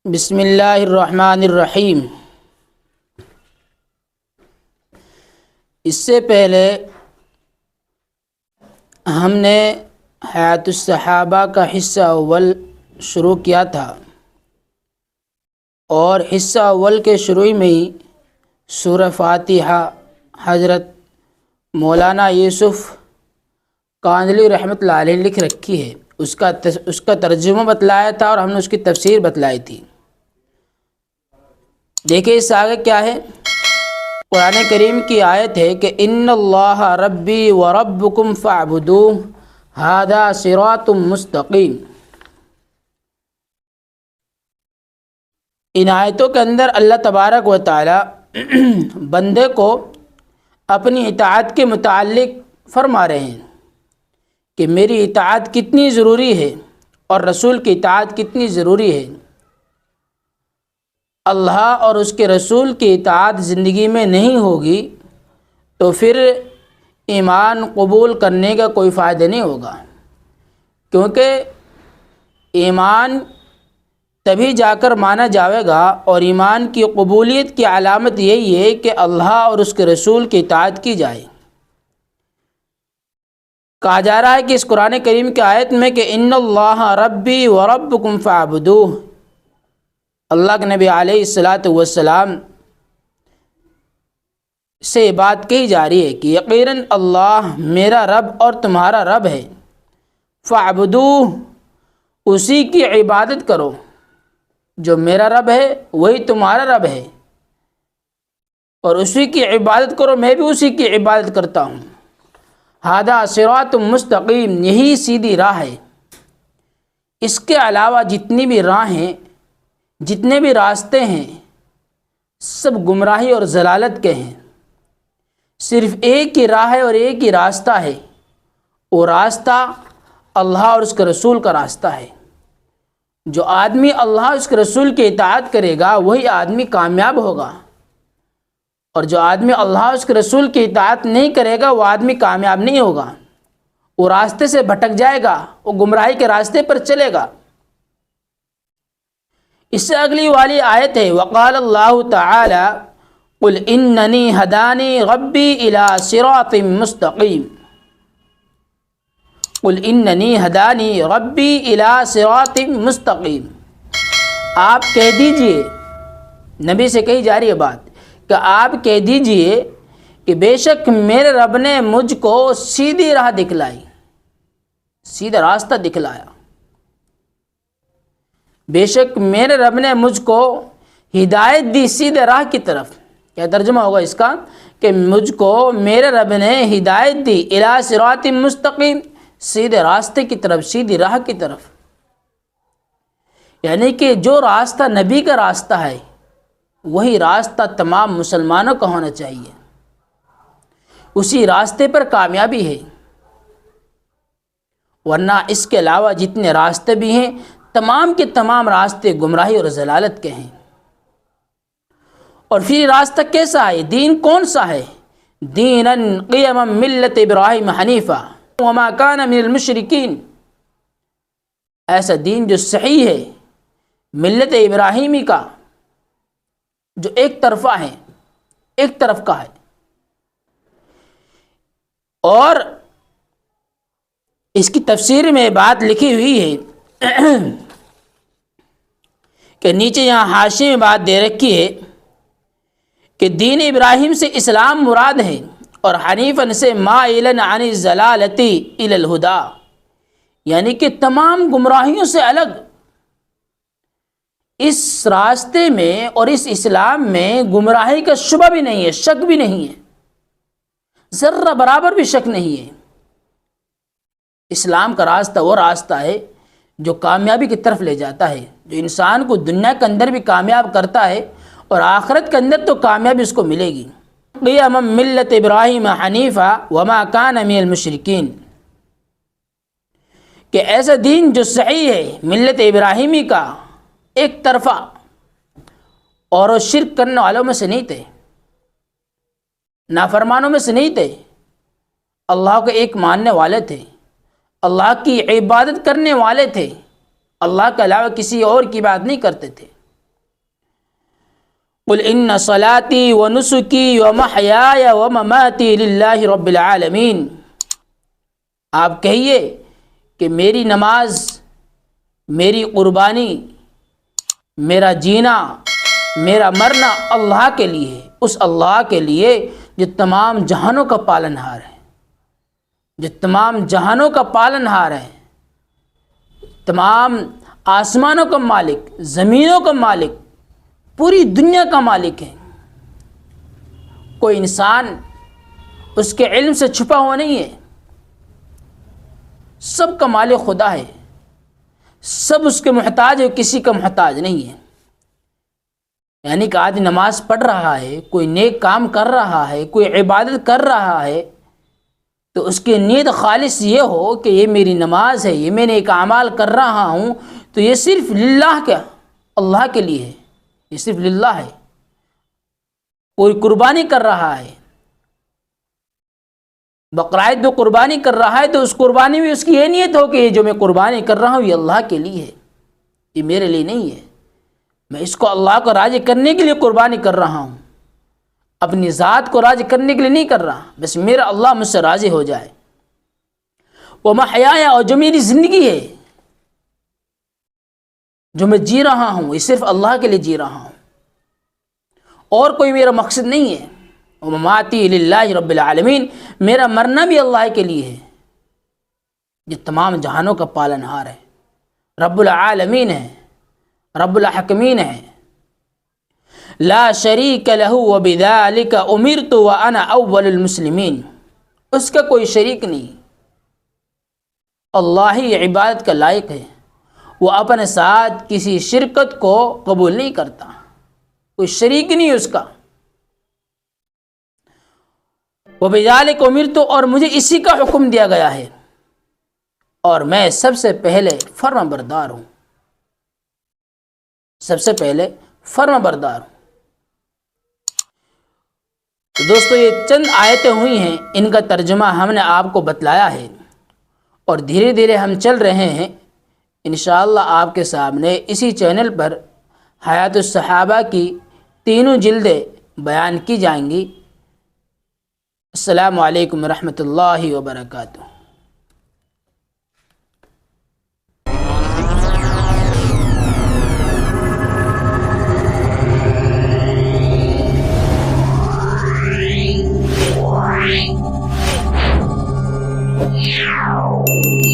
بسم اللہ الرحمن الرحیم۔ اس سے پہلے ہم نے حیات الصحابہ کا حصہ اول شروع کیا تھا، اور حصہ اول کے شروع میں ہی سورہ فاتحہ حضرت مولانا یوسف کاندھلی رحمۃ اللہ علیہ لکھ رکھی ہے، اس کا ترجمہ بتلایا تھا اور ہم نے اس کی تفسیر بتلائی تھی۔ دیکھیں اس آگے کیا ہے۔ قرآن کریم کی آیت ہے کہ ان اللہ ربی و ربکم فاعبدوہ ھذا صراط مستقیم۔ ان آیتوں کے اندر اللہ تبارک و تعالی بندے کو اپنی اطاعت کے متعلق فرما رہے ہیں کہ میری اطاعت کتنی ضروری ہے اور رسول کی اطاعت کتنی ضروری ہے۔ اللہ اور اس کے رسول کی اطاعت زندگی میں نہیں ہوگی تو پھر ایمان قبول کرنے کا کوئی فائدہ نہیں ہوگا، کیونکہ ایمان تبھی جا کر مانا جائے گا، اور ایمان کی قبولیت کی علامت یہی ہے کہ اللہ اور اس کے رسول کی اطاعت کی جائے۔ کہا جا رہا ہے کہ اس قرآن کریم کی آیت میں کہ ان اللہ ربی و ربکم فاعبدوہ، اللہ کے نبی علیہ الصلاۃ والسلام سے یہ بات کہی جا رہی ہے کہ یقیناً اللہ میرا رب اور تمہارا رب ہے، فاعبدوہ، اسی کی عبادت کرو۔ جو میرا رب ہے وہی تمہارا رب ہے، اور اسی کی عبادت کرو، میں بھی اسی کی عبادت کرتا ہوں۔ ھذا صراط مستقیم، یہی سیدھی راہ ہے۔ اس کے علاوہ جتنی بھی راہیں، جتنے بھی راستے ہیں، سب گمراہی اور ضلالت کے ہیں۔ صرف ایک ہی راہ ہے اور ایک ہی راستہ ہے، وہ راستہ اللہ اور اس کے رسول کا راستہ ہے۔ جو آدمی اللہ اور اس کے رسول کی اطاعت کرے گا وہی آدمی کامیاب ہوگا، اور جو آدمی اللہ اور اس کے رسول کی اطاعت نہیں کرے گا وہ آدمی کامیاب نہیں ہوگا، وہ راستے سے بھٹک جائے گا، وہ گمراہی کے راستے پر چلے گا۔ اس سے اگلی والی آیت ہے وقال اللہ تعالی قل اننی ہدانی ربی الی صراط مستقیم، قل اننی ہدانی ربی الی صراط مستقیم۔ آپ کہہ دیجئے، نبی سے کہی جا رہی ہے بات، کہ آپ کہہ دیجئے کہ بے شک میرے رب نے مجھ کو سیدھی راہ دکھلائی، سیدھا راستہ دکھلایا۔ بے شک میرے رب نے مجھ کو ہدایت دی سیدھے راہ کی طرف۔ کیا ترجمہ ہوگا اس کا؟ کہ مجھ کو میرے رب نے ہدایت دی الی صراط مستقیم، سیدھے راستے کی طرف، سیدھی راہ کی طرف۔ یعنی کہ جو راستہ نبی کا راستہ ہے وہی راستہ تمام مسلمانوں کا ہونا چاہیے، اسی راستے پر کامیابی ہے۔ ورنہ اس کے علاوہ جتنے راستے بھی ہیں تمام کے تمام راستے گمراہی اور ضلالت کے ہیں۔ اور پھر راستہ کیسا ہے؟ دین کون سا ہے؟ دینا قیما ملت ابراہیم حنیفہ وما کان من المشرکین، ایسا دین جو صحیح ہے، ملت ابراہیمی کا، جو ایک طرفہ ہے، ایک طرف کا ہے۔ اور اس کی تفسیر میں بات لکھی ہوئی ہے کہ نیچے یہاں حاشیے میں بات دے رکھی ہے کہ دین ابراہیم سے اسلام مراد ہے، اور حنیفاً سے مائلاً عن الضلالۃ الی الہدی، یعنی کہ تمام گمراہیوں سے الگ۔ اس راستے میں اور اس اسلام میں گمراہی کا شبہ بھی نہیں ہے، شک بھی نہیں ہے، ذرہ برابر بھی شک نہیں ہے۔ اسلام کا راستہ وہ راستہ ہے جو کامیابی کی طرف لے جاتا ہے، جو انسان کو دنیا کے اندر بھی کامیاب کرتا ہے اور آخرت کے اندر تو کامیابی اس کو ملے گی۔ قیما ملت ابراہیم حنیفہ وما کان من المشرکین، کہ ایسا دین جو صحیح ہے ملت ابراہیمی کا، ایک طرفہ، اور وہ شرک کرنے والوں میں سے نہیں تھے، نافرمانوں میں سے نہیں تھے، اللہ کو ایک ماننے والے تھے، اللہ کی عبادت کرنے والے تھے، اللہ کے علاوہ کسی اور کی بات نہیں کرتے تھے۔ قل ان صلاتی و نسکی و محیای و مماتی للہ رب العالمین، آپ کہیے کہ میری نماز، میری قربانی، میرا جینا، میرا مرنا اللہ کے لیے ہے، اس اللہ کے لیے جو تمام جہانوں کا پالن ہار ہے، جو تمام جہانوں کا پالن ہار ہے، تمام آسمانوں کا مالک، زمینوں کا مالک، پوری دنیا کا مالک ہے۔ کوئی انسان اس کے علم سے چھپا ہوا نہیں ہے، سب کا مالک خدا ہے، سب اس کے محتاج ہے، کسی کا محتاج نہیں ہے۔ یعنی کہ آدمی نماز پڑھ رہا ہے، کوئی نیک کام کر رہا ہے، کوئی عبادت کر رہا ہے، تو اس کی نیت خالص یہ ہو کہ یہ میری نماز ہے، یہ میں نے ایک اعمال کر رہا ہوں تو یہ صرف للہ کا، اللہ کے لیے ہے، یہ صرف للہ ہے۔ کوئی قربانی کر رہا ہے، بقرعید میں قربانی کر رہا ہے، تو اس قربانی میں اس کی یہ نیت ہو کہ یہ جو میں قربانی کر رہا ہوں یہ اللہ کے لیے ہے، یہ میرے لیے نہیں ہے، میں اس کو اللہ کو راضی کرنے کے لیے قربانی کر رہا ہوں، اپنی ذات کو راضی کرنے کے لیے نہیں کر رہا، بس میرا اللہ مجھ سے راضی ہو جائے۔ وہ محیایا، اور جو میری زندگی ہے، جو میں جی رہا ہوں، یہ صرف اللہ کے لیے جی رہا ہوں، اور کوئی میرا مقصد نہیں ہے۔ ومماتی للہ رب العالمین، میرا مرنا بھی اللہ کے لیے ہے، جو تمام جہانوں کا پالن ہار ہے، رب العالمین ہے، رب الحکمین ہے۔ لا شریک لہ وبذالک امرت وانا اول المسلمین، اس کا کوئی شریک نہیں، اللہ ہی عبادت کا لائق ہے، وہ اپنے ساتھ کسی شرکت کو قبول نہیں کرتا، کوئی شریک نہیں اس کا۔ وبذالک امرت، اور مجھے اسی کا حکم دیا گیا ہے، اور میں سب سے پہلے فرما بردار ہوں، سب سے پہلے فرما بردار ہوں۔ تو دوستو یہ چند آیتیں ہوئی ہیں، ان کا ترجمہ ہم نے آپ کو بتلایا ہے، اور دھیرے دھیرے ہم چل رہے ہیں، انشاءاللہ آپ کے سامنے اسی چینل پر حیات الصحابہ کی تینوں جلدیں بیان کی جائیں گی۔ السلام علیکم ورحمۃ اللہ وبرکاتہ۔ Wow.